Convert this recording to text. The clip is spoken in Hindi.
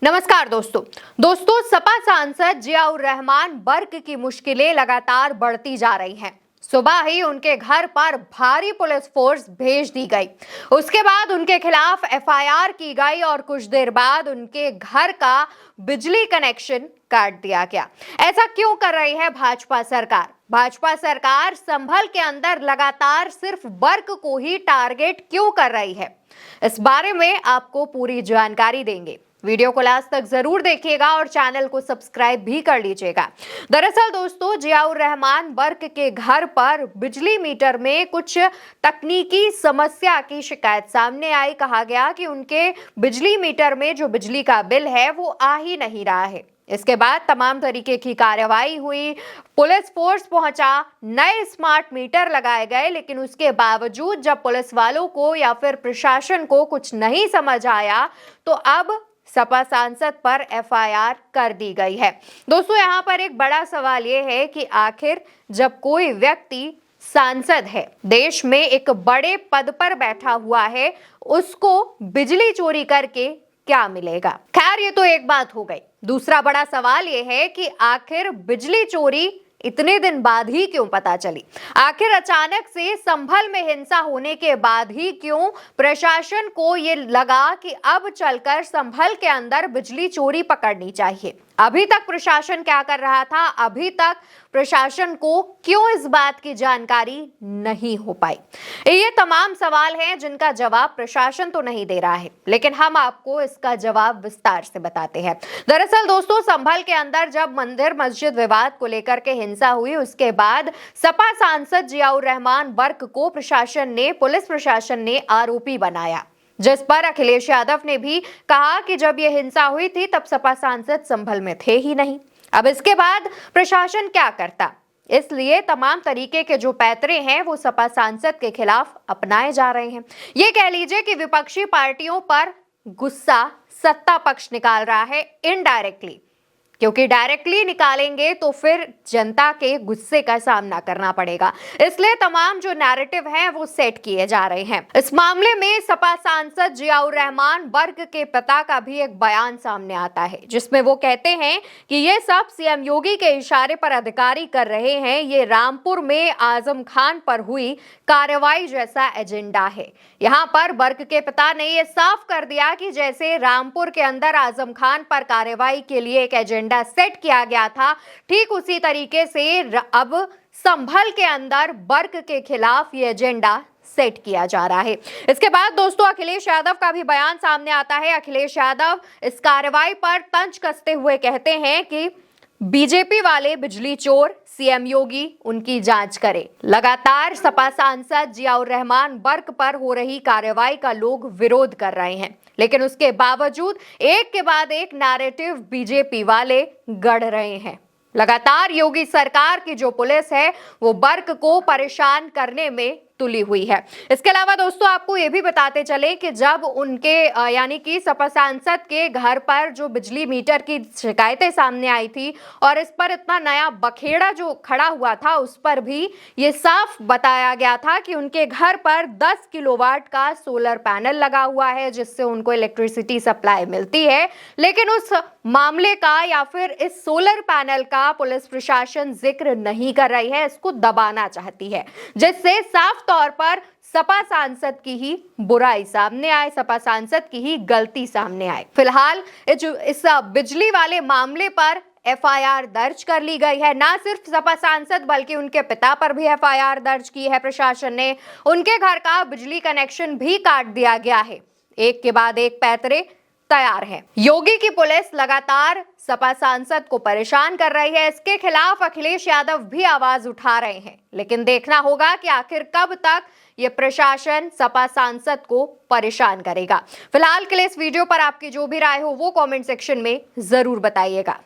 नमस्कार दोस्तों सपा सांसद जियाउर रहमान बर्क की मुश्किलें लगातार बढ़ती जा रही हैं। सुबह ही उनके घर पर भारी पुलिस फोर्स भेज दी गई। उसके बाद उनके खिलाफ एफआईआर की गई और कुछ देर बाद उनके घर का बिजली कनेक्शन काट दिया गया। ऐसा क्यों कर रही है भाजपा सरकार? भाजपा सरकार संभल के अंदर लगातार सिर्फ बर्क को ही टारगेट क्यों कर रही है? इस बारे में आपको पूरी जानकारी देंगे। वीडियो को लास्ट तक जरूर देखिएगा और चैनल को सब्सक्राइब भी कर लीजिएगा। दरअसल दोस्तों, जियाउर रहमान बर्क के घर पर बिजली मीटर में कुछ तकनीकी समस्या की शिकायत सामने आई। कहा गया कि उनके बिजली मीटर में जो बिजली का बिल है वो आ ही नहीं रहा है। इसके बाद तमाम तरीके की कार्रवाई हुई, पुलिस फोर्स पहुंचा, नए स्मार्ट मीटर लगाए गए, लेकिन उसके बावजूद जब पुलिस वालों को या फिर प्रशासन को कुछ नहीं समझ आया तो अब सपा सांसद पर एफआईआर कर दी गई है। दोस्तों, यहाँ पर एक बड़ा सवाल ये है कि आखिर जब कोई व्यक्ति सांसद है, देश में एक बड़े पद पर बैठा हुआ है, उसको बिजली चोरी करके क्या मिलेगा? खैर, ये तो एक बात हो गई। दूसरा बड़ा सवाल ये है कि आखिर बिजली चोरी इतने दिन बाद ही क्यों पता चली? आखिर अचानक से संभल में हिंसा होने के बाद ही क्यों प्रशासन को ये लगा कि अब चलकर संभल के अंदर बिजली चोरी पकड़नी चाहिए? अभी तक प्रशासन क्या कर रहा था? अभी तक प्रशासन को क्यों इस बात की जानकारी नहीं हो पाई? ये तमाम सवाल हैं जिनका जवाब प्रशासन तो नहीं दे रहा है, लेकिन हम आपको इसका जवाब विस्तार से बताते हैं। दरअसल दोस्तों, संभल के अंदर जब मंदिर मस्जिद विवाद को लेकर के हिंसा हुई, उसके बाद सपा सांसद जियाउर रहमान बर्क को पुलिस प्रशासन ने आरोपी बनाया, जिस पर अखिलेश यादव ने भी कहा कि जब यह हिंसा हुई थी तब सपा सांसद संभल में थे ही नहीं। अब इसके बाद प्रशासन क्या करता? इसलिए तमाम तरीके के जो पैतरे हैं वो सपा सांसद के खिलाफ अपनाए जा रहे हैं। ये कह लीजिए कि विपक्षी पार्टियों पर गुस्सा सत्ता पक्ष निकाल रहा है इनडायरेक्टली, क्योंकि डायरेक्टली निकालेंगे तो फिर जनता के गुस्से का सामना करना पड़ेगा। इसलिए तमाम जो नैरेटिव हैं वो सेट किए जा रहे हैं। इस मामले में सपा सांसद जियाउर रहमान बर्क के पिता का भी एक बयान सामने आता है, जिसमें वो कहते हैं कि ये सब सीएम योगी के इशारे पर अधिकारी कर रहे हैं। ये रामपुर में आजम खान पर हुई कार्रवाई जैसा एजेंडा है। यहाँ पर बर्क के पिता ने यह साफ कर दिया कि जैसे रामपुर के अंदर आजम खान पर कार्रवाई के लिए एक एजेंडा सेट किया गया था, ठीक उसी तरीके से अब संभल के अंदर बर्क के खिलाफ ये एजेंडा सेट किया जा रहा है। इसके बाद दोस्तों, अखिलेश यादव का भी बयान सामने आता है। अखिलेश यादव इस कार्रवाई पर तंज कसते हुए कहते हैं कि बीजेपी वाले बिजली चोर, सीएम योगी उनकी जांच करे। लगातार सपा सांसद जियाउर रहमान बर्क पर हो रही कार्रवाई का लोग विरोध कर रहे हैं, लेकिन उसके बावजूद एक के बाद एक नैरेटिव बीजेपी वाले गढ़ रहे हैं। लगातार योगी सरकार की जो पुलिस है वो बर्क को परेशान करने में तुली हुई है। इसके अलावा दोस्तों, आपको ये भी बताते चले कि जब उनके यानी कि सपा सांसद के घर पर जो बिजली मीटर की शिकायतें सामने आई थी और इस पर इतना नया बखेड़ा जो खड़ा हुआ था, उस पर भी ये साफ बताया गया था कि उनके घर पर 10 किलोवाट का सोलर पैनल लगा हुआ है, जिससे उनको इलेक्ट्रिसिटी सप्लाई मिलती है। लेकिन उस मामले का या फिर इस सोलर पैनल का पुलिस प्रशासन जिक्र नहीं कर रही है, इसको दबाना चाहती है, जिससे साफ तौर पर सपा सांसद की ही बुराई सामने आए, सपा सांसद की ही गलती सामने आए। फिलहाल इस बिजली वाले मामले पर एफआईआर दर्ज कर ली गई है। ना सिर्फ सपा सांसद बल्कि उनके पिता पर भी एफआईआर दर्ज की है प्रशासन ने। उनके घर का बिजली कनेक्शन भी काट दिया गया है। एक के बाद एक पैतरे तैयार है। योगी की पुलिस लगातार सपा सांसद को परेशान कर रही है। इसके खिलाफ अखिलेश यादव भी आवाज उठा रहे हैं, लेकिन देखना होगा कि आखिर कब तक ये प्रशासन सपा सांसद को परेशान करेगा। फिलहाल के लिए इस वीडियो पर आपकी जो भी राय हो वो कमेंट सेक्शन में जरूर बताइएगा।